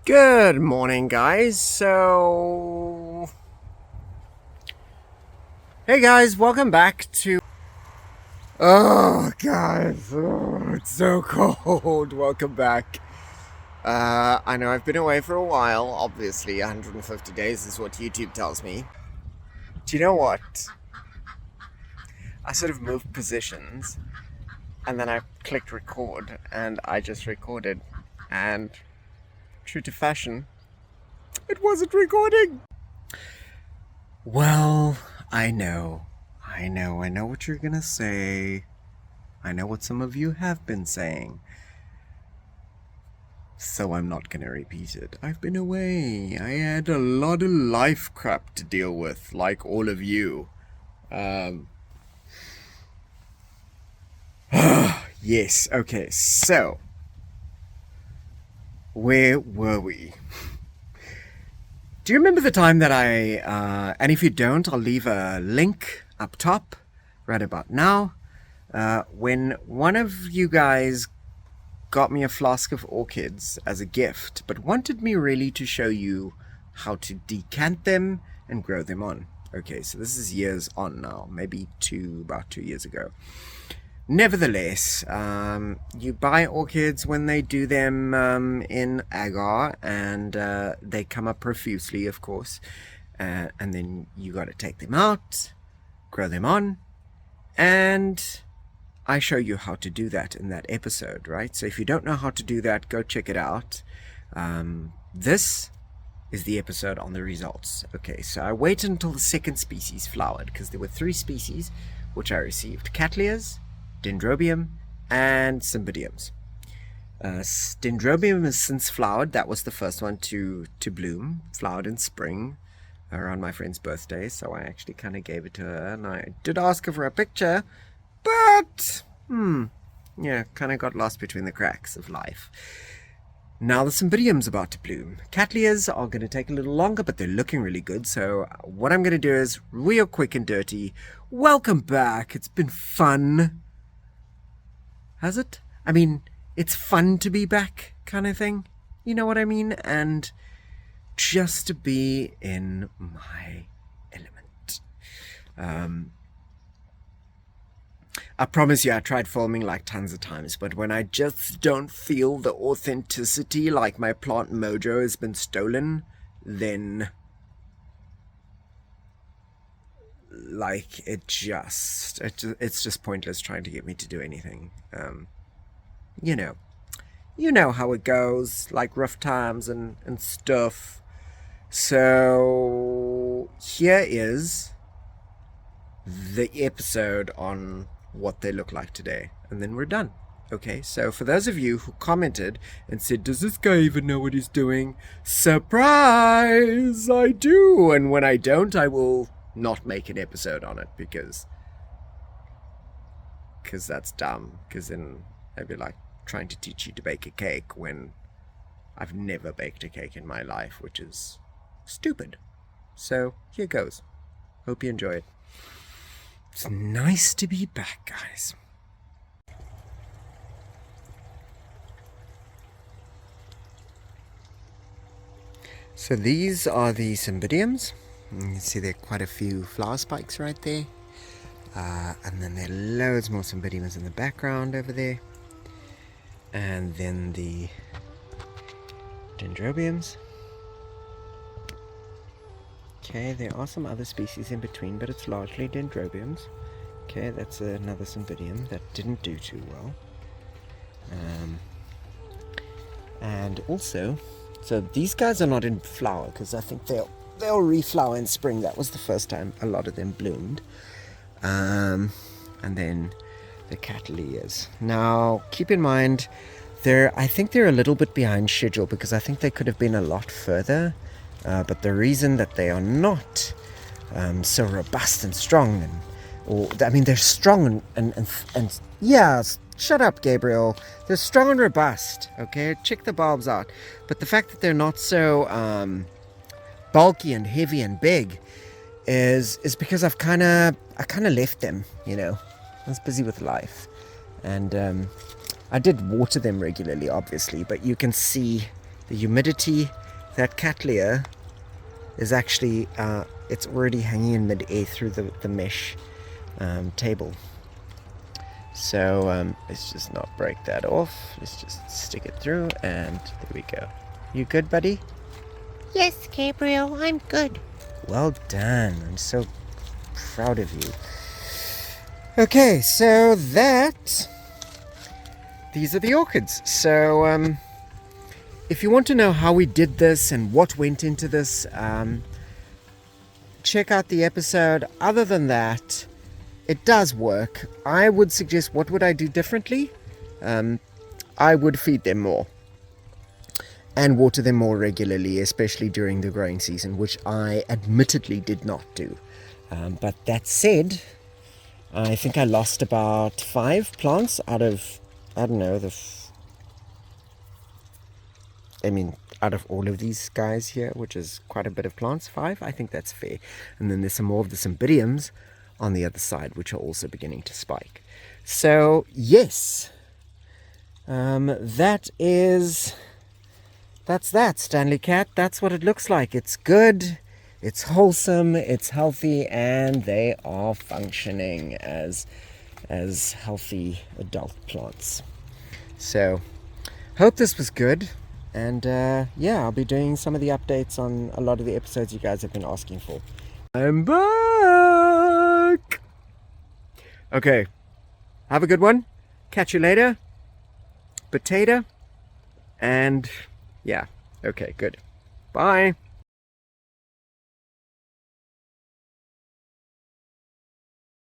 Good morning, guys. Hey guys, welcome back to. Oh, guys, it's so cold. Welcome back. I know I've been away for a while. Obviously, 150 days is what YouTube tells me. Do you know what? I sort of moved positions, and then I clicked record, and I just recorded, and true to fashion, it wasn't recording. Well, I know what you're gonna say. I know what some of you have been saying. So I'm not gonna repeat it. I've been away. I had a lot of life crap to deal with, like all of you. Yes, okay, so where were we? Do you remember the time that and if you don't, I'll leave a link up top right about now, when one of you guys got me a flask of orchids as a gift, but wanted me really to show you how to decant them and grow them on. Okay, so this is years on now, maybe about 2 years ago. Nevertheless, you buy orchids when they do them in agar, and they come up profusely, of course, and then you got to take them out, grow them on, and I show you how to do that in that episode, right? So if you don't know how to do that, go check it out. This is the episode on the results. Okay, so I waited until the second species flowered, because there were 3 species which I received: Cattleyas, Dendrobium, and Cymbidiums. Dendrobium has since flowered. That was the first one to bloom. Flowered in spring around my friend's birthday, so I actually kind of gave it to her, and I did ask her for a picture, but yeah, kind of got lost between the cracks of life. Now the Cymbidium's about to bloom. Cattleyas are going to take a little longer, but they're looking really good. So what I'm going to do is, real quick and dirty, welcome back. It's been fun. Has it? I mean, it's fun to be back, kind of thing. You know what I mean? And just to be in my element. I promise you, I tried filming like tons of times, but when I just don't feel the authenticity, like my plant mojo has been stolen, then like it's just pointless trying to get me to do anything. You know how it goes, like rough times and stuff. So here is the episode on what they look like today, and then we're done. Okay, so for those of you who commented and said, does this guy even know what he's doing? Surprise! I do! And when I don't, I will not make an episode on it, because that's dumb. Because then I'd be like trying to teach you to bake a cake when I've never baked a cake in my life, which is stupid. So here goes. Hope you enjoy it. It's nice to be back, guys. So these are the Cymbidiums. You can see there are quite a few flower spikes right there. And then there are loads more Cymbidiums in the background over there. And then the Dendrobiums. Okay, there are some other species in between, but it's largely Dendrobiums. Okay, that's another Cymbidium that didn't do too well. And also, so these guys are not in flower, because I think they'll reflower in spring. That was the first time a lot of them bloomed. And then the Cattleyas. Now, keep in mind, I think they're a little bit behind schedule, because I think they could have been a lot further. But the reason that they are not so robust and strong, they're strong and yeah, shut up, Gabriel. They're strong and robust. Okay, check the bulbs out. But the fact that they're not so bulky and heavy and big is because I kind of left them. I was busy with life, and I did water them regularly, obviously, but you can see the humidity. That Cattleya is actually, it's already hanging in mid-air through the mesh table. So let's just not break that off. Let's just stick it through, and there we go. You good, buddy? Yes, Gabriel, I'm good. Well done. I'm so proud of you. Okay, so these are the orchids. So if you want to know how we did this and what went into this, check out the episode. Other than that, it does work. I would suggest, what would I do differently? I would feed them more and water them more regularly, especially during the growing season, which I admittedly did not do. But that said, I think I lost about 5 plants out of, I don't know, out of all of these guys here, which is quite a bit of plants. 5, I think that's fair. And then there's some more of the cymbidiums on the other side, which are also beginning to spike. So yes, that's that, Stanley Cat. That's what it looks like. It's good, it's wholesome, it's healthy, and they are functioning as healthy adult plants. So hope this was good. And yeah, I'll be doing some of the updates on a lot of the episodes you guys have been asking for. I'm back! Okay, have a good one. Catch you later. Potato. And yeah, okay, good. Bye.